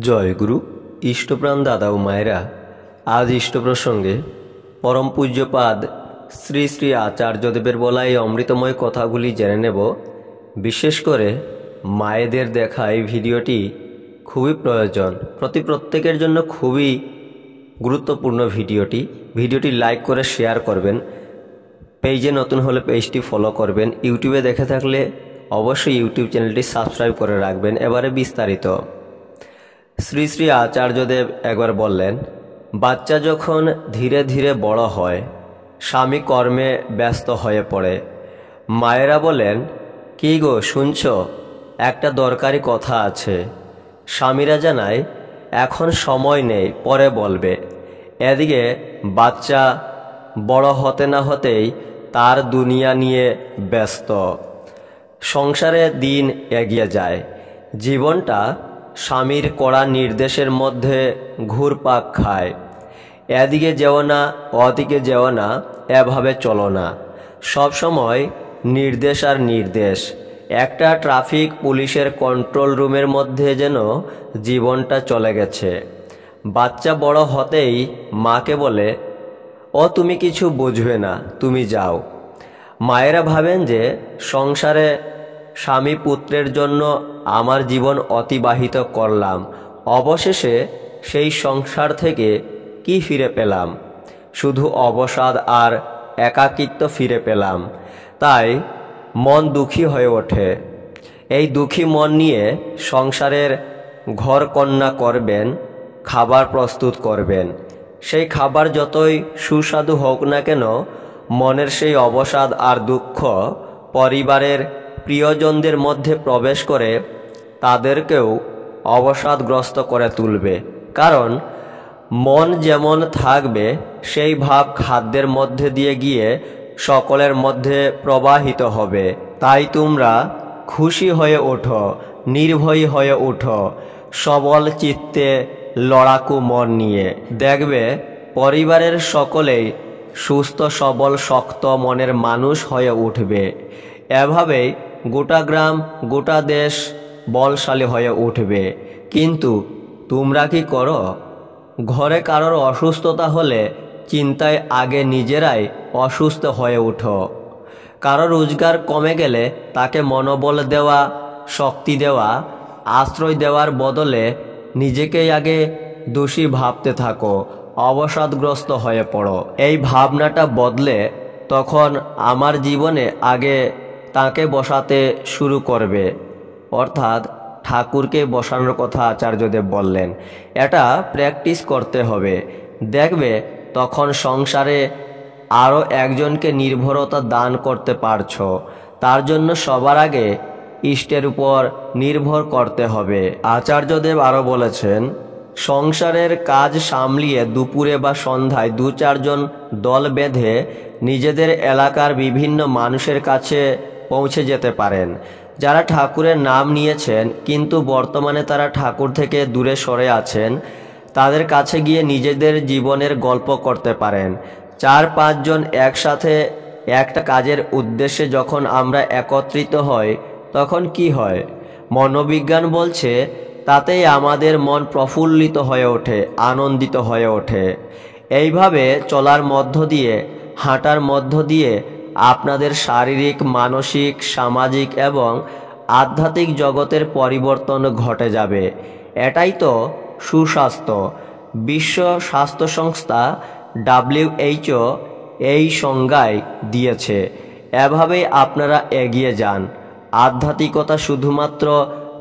জয়গুরু ইষ্টপ্রাণ দাদা ও মায়েরা, আজ ইষ্ট প্রসঙ্গে পরম পূজ্যপাদ শ্রী শ্রী আচার্যদেবের বলা এই অমৃতময় কথাগুলি জেনে নেব। বিশেষ করে মায়েদের দেখা এই ভিডিওটি খুবই প্রয়োজন, প্রত্যেকের জন্য খুবই গুরুত্বপূর্ণ ভিডিওটি লাইক করে শেয়ার করবেন। পেজে নতুন হলে পেজটি ফলো করবেন। ইউটিউবে দেখে থাকলে অবশ্যই ইউটিউব চ্যানেলটি সাবস্ক্রাইব করে রাখবেন। এবারে বিস্তারিত। শ্রী শ্রী আচার্যদেব একবার বললেন, বাচ্চা যখন ধীরে ধীরে বড় হয়, স্বামী কর্মে ব্যস্ত হয়ে পড়ে। মায়েরা বলেন, কি গো শুনছ, একটা দরকারি কথা আছে। স্বামীরা জানায়, এখন সময় নেই, পরে বলবে। এদিকে বাচ্চা বড় হতে না হতেই তার দুনিয়া নিয়ে ব্যস্ত। সংসারে দিন এগিয়ে যায়, জীবনটা স্বামীর কড়া নির্দেশের মধ্যে ঘুরপাক খায়। এদিকে যেও না, ওদিকে যেও না, এভাবে চলো না। সবসময় নির্দেশ আর নির্দেশ। একটা ট্রাফিক পুলিশের কন্ট্রোল রুমের মধ্যে যেন জীবনটা চলে গেছে। বাচ্চা বড় হতেই মাকে বলে, ও তুমি কিছু বুঝবে না, তুমি যাও। মায়েরা ভাবেন যে সংসারে স্বামী পুত্রের জন্য আমার জীবন অতিবাহিত করলাম, অবশেষে সেই সংসার থেকে কি ফিরে পেলাম? শুধু অবসাদ আর একাকিত্ব ফিরে পেলাম। তাই মন দুঃখী হয়ে ওঠে। এই দুঃখী মন নিয়ে সংসারের ঘর কন্যা করবেন, খাবার প্রস্তুত করবেন। সেই খাবার যতই সুস্বাদু হোক না কেন, মনের সেই অবসাদ আর দুঃখ পরিবারের প্রিয়জনদের মধ্যে প্রবেশ করে তাদেরকেও অবসাদগ্রস্ত করে তুলবে। কারণ মন যেমন থাকবে, সেই ভাব খাদ্যের মধ্যে দিয়ে গিয়ে সকলের মধ্যে প্রবাহিত হবে। তাই তোমরা খুশি হয়ে ওঠো, নির্ভয়ী হয়ে ওঠো, সবল চিত্তে লড়াকু মন নিয়ে। দেখবে পরিবারের সকলেই সুস্থ সবল শক্ত মনের মানুষ হয়ে উঠবে। এভাবেই গোটা গ্রাম গোটা দেশ বলশালী হয়ে উঠবে। কিন্তু তোমরা কি করো? ঘরে কারোর অসুস্থতা হলে চিন্তায় আগে নিজেরাই অসুস্থ হয়ে উঠো। কারো রোজগার কমে গেলে তাকে মনোবল দেওয়া, শক্তি দেওয়া, আশ্রয় দেওয়ার বদলে নিজেকেই আগে দোষী ভাবতে থাকো, অবসাদগ্রস্ত হয়ে পড়ো। এই ভাবনাটা বদলে তখন আমার জীবনে আগে তাকে বসাতে শুরু করবে। অর্থাৎ ঠাকুরকে বসানোর কথা আচার্যদেব বললেন। এটা প্র্যাকটিস করতে হবে। দেখবে তখন সংসারে আরও একজনকে নির্ভরতা দান করতে পারছো। তার জন্য সবার আগে ইষ্টের উপর নির্ভর করতে হবে। আচার্যদেব আরও বলেছেন, সংসারের কাজ সামলিয়ে দুপুরে বা সন্ধ্যায় 2-4 জন দল বেঁধে নিজেদের এলাকার বিভিন্ন মানুষের কাছে পৌঁছে যেতে পারেন। যারা ঠাকুরের নাম নিয়েছেন কিন্তু বর্তমানে তারা ঠাকুর থেকে দূরে সরে আছেন, তাদের কাছে গিয়ে নিজেদের জীবনের গল্প করতে পারেন। 4-5 জন একসাথে একটা কাজের উদ্দেশ্যে যখন আমরা একত্রিত হই, তখন কি হয়? মনোবিজ্ঞান বলছে তাতেই আমাদের মন প্রফুল্লিত হয়ে ওঠে, আনন্দিত হয়ে ওঠে। এইভাবে চলার মধ্য দিয়ে, হাঁটার মধ্য দিয়ে আপনাদের শারীরিক, মানসিক, সামাজিক এবং আধ্যাত্মিক জগতের পরিবর্তন ঘটে যাবে। এটাই তো সুস্বাস্থ্য। বিশ্ব স্বাস্থ্য সংস্থা WHO এই সংজ্ঞায় দিয়েছে। এভাবেই আপনারা এগিয়ে যান। আধ্যাত্মিকতা শুধুমাত্র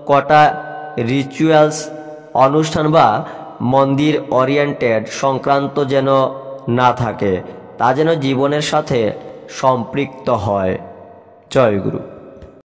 কটা রিচুয়ালস, অনুষ্ঠান বা মন্দির ওরিয়েন্টেড সংক্রান্ত যেন না থাকে, তা যেন জীবনের সাথে সম্পৃক্ত হয়। জয় গুরু।